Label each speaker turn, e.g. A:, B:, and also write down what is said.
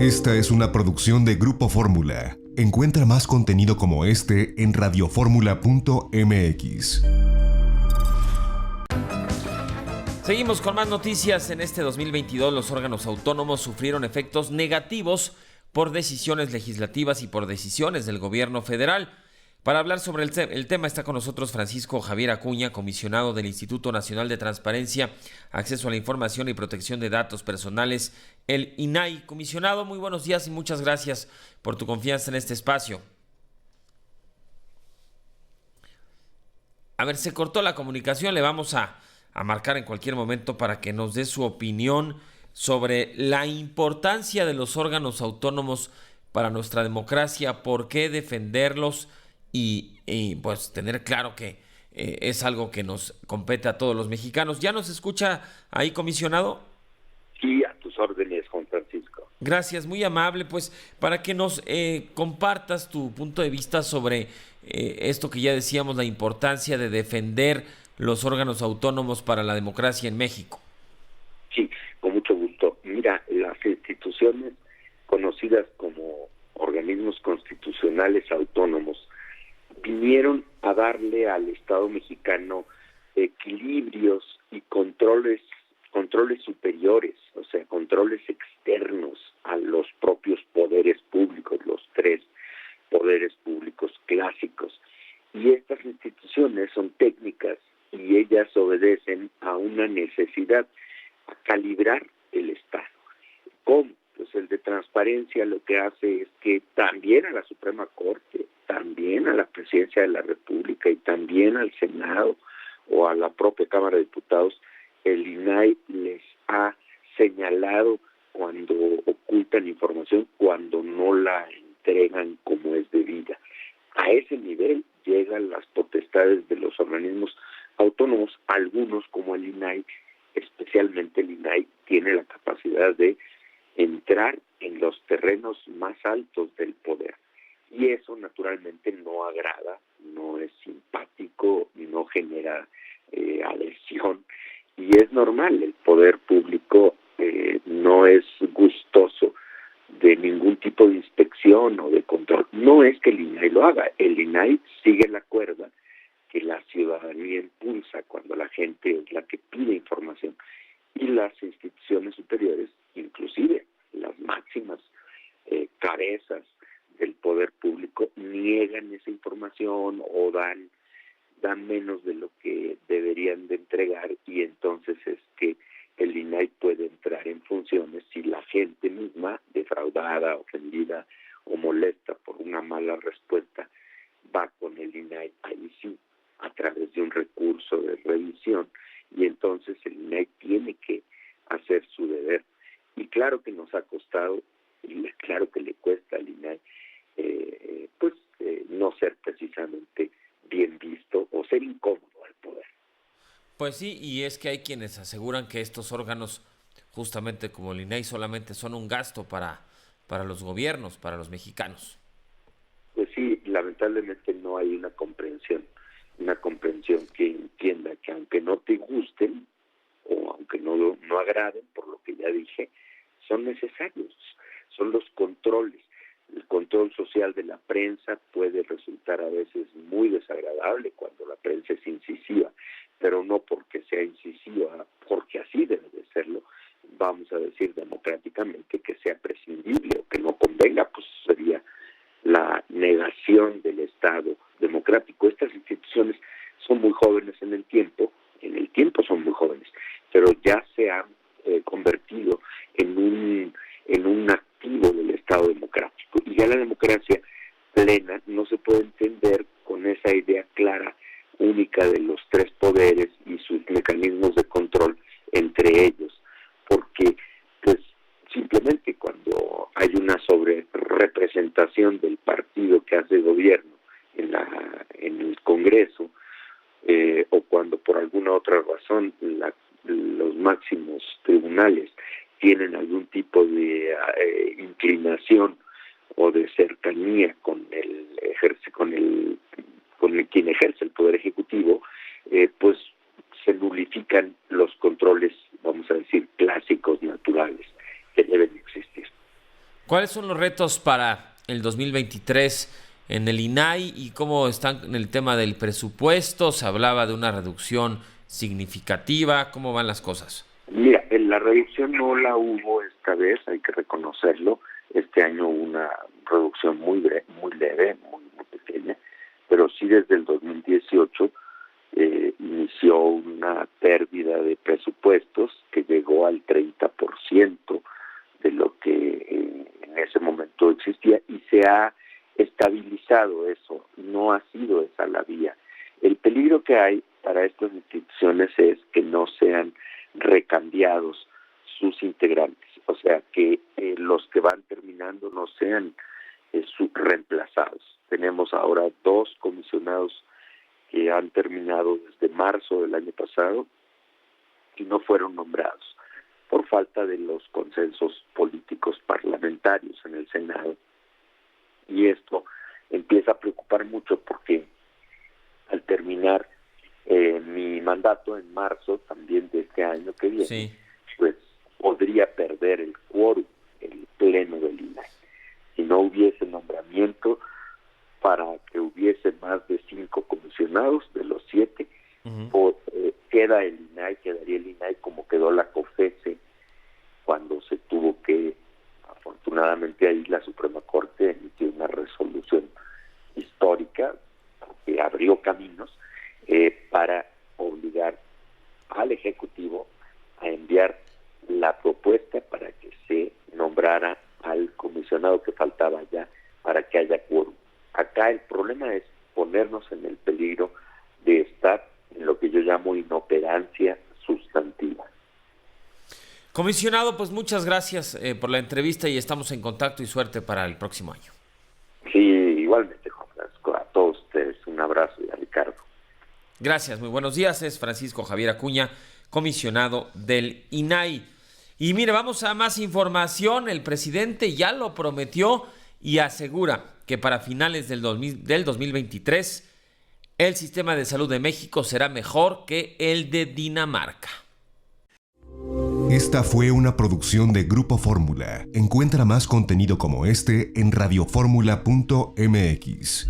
A: Esta es una producción de Grupo Fórmula. Encuentra más contenido como este en radioformula.mx.
B: Seguimos con más noticias. En este 2022 los órganos autónomos sufrieron efectos negativos por decisiones legislativas y por decisiones del gobierno federal. Para hablar sobre el tema está con nosotros Francisco Javier Acuña, comisionado del Instituto Nacional de Transparencia, Acceso a la Información y Protección de Datos Personales, el INAI. Comisionado, muy buenos días y muchas gracias por tu confianza en este espacio. A ver, se cortó la comunicación, le vamos a marcar en cualquier momento para que nos dé su opinión sobre la importancia de los órganos autónomos para nuestra democracia, por qué defenderlos y pues tener claro que es algo que nos compete a todos los mexicanos. ¿Ya nos escucha ahí, comisionado?
C: Sí, a tus órdenes, Juan Francisco.
B: Gracias, muy amable. Pues para que nos compartas tu punto de vista sobre esto que ya decíamos, la importancia de defender los órganos autónomos para la democracia en México.
C: Sí, con mucho gusto. Mira, las instituciones conocidas como organismos constitucionales autónomos vinieron a darle al Estado mexicano equilibrios y controles superiores, o sea, controles externos a los propios poderes públicos, los tres poderes públicos clásicos. Y estas instituciones son técnicas y ellas obedecen a una necesidad, a calibrar el Estado. ¿Cómo? Pues el de transparencia lo que hace es que también a la Suprema Corte, también a la Presidencia de la República y también al Senado o a la propia Cámara de Diputados, el INAI les ha señalado cuando ocultan información, cuando no la entregan como es debida. A ese nivel llegan las potestades de los organismos autónomos, algunos como el INAI, especialmente el INAI, tiene la capacidad de entrar en los terrenos más altos del poder. Y eso naturalmente no agrada, no es simpático, no genera adhesión. Y es normal, el poder público no es gustoso de ningún tipo de inspección o de control. No es que el INAI lo haga, el INAI sigue la cuerda que la ciudadanía impulsa cuando la gente es la que pide información. Y las instituciones superiores, inclusive las máximas cabezas del poder público, niegan esa información o dan menos de lo que deberían de entregar, y entonces es que el INAI puede entrar en funciones si la gente misma, defraudada, ofendida o molesta por una mala respuesta, va con el INAI, ahí sí, a través de un recurso de revisión, y entonces el INAI tiene que hacer su deber. Y claro que nos ha costado, y claro que le cuesta al INAI, no ser precisamente bien visto o ser incómodo al poder.
B: Pues sí, y es que hay quienes aseguran que estos órganos, justamente como el INAI, solamente son un gasto para los gobiernos, para los mexicanos.
C: Pues sí, lamentablemente no hay una comprensión que entienda que aunque no te gusten o aunque no agraden, por lo que ya dije, son necesarios, son los controles. El control social de la prensa puede resultar a veces muy desagradable cuando la prensa es incisiva, pero no porque sea incisiva, porque así debe de serlo, vamos a decir democráticamente que sea prescindible o que no convenga, pues sería la negación del Estado democrático. Estas instituciones son muy jóvenes en el tiempo son muy jóvenes, pero ya se han convertido en un activo del Estado democrático. Y ya la democracia plena no se puede entender con esa idea clara, única de los tres poderes y sus mecanismos de control entre ellos, porque pues simplemente cuando hay una sobrerepresentación del partido que hace gobierno en el Congreso, o cuando por alguna otra razón los máximos tribunales tienen algún tipo de inclinación o de cercanía con quien ejerce el poder ejecutivo, pues se nulifican los controles, vamos a decir, clásicos, naturales, que deben existir.
B: ¿Cuáles son los retos para el 2023 en el INAI y cómo están en el tema del presupuesto? Se hablaba de una reducción significativa. ¿Cómo van las cosas?
C: Mira, la reducción no la hubo esta vez, hay que reconocerlo. Este año hubo una reducción muy leve, muy pequeña, pero sí desde el 2018 inició una pérdida de presupuestos que llegó al 30% de lo que en ese momento existía, y se ha estabilizado eso, no ha sido esa la vía. El peligro que hay para estas instituciones es que no sean recambiados sus integrantes, o sea, que los que van terminando no sean reemplazados. Tenemos ahora 2 comisionados que han terminado desde marzo del año pasado y no fueron nombrados por falta de los consensos políticos parlamentarios en el Senado. Y esto empieza a preocupar mucho porque al terminar mi mandato en marzo también de este año que viene,
B: Sí.
C: pues podría perder el quórum, el pleno del INAI. Si no hubiese nombramiento para que hubiese más de 5 comisionados de los 7, quedaría el INAI como quedó la COFESE cuando se tuvo que, afortunadamente ahí la Suprema Corte emitió una resolución histórica que abrió caminos para obligar al Ejecutivo a enviar la propuesta para que se nombrara al comisionado que faltaba ya para que haya quórum. Acá el problema es ponernos en el peligro de estar en lo que yo llamo inoperancia sustantiva.
B: Comisionado, pues muchas gracias por la entrevista y estamos en contacto y suerte para el próximo año.
C: Sí, igualmente, Juan Francisco, a todos ustedes un abrazo y a Ricardo.
B: Gracias, muy buenos días. Es Francisco Javier Acuña, comisionado del INAI. Y mire, vamos a más información. El presidente ya lo prometió y asegura que para finales del 2023 el sistema de salud de México será mejor que el de Dinamarca.
A: Esta fue una producción de Grupo Fórmula. Encuentra más contenido como este en radioformula.mx.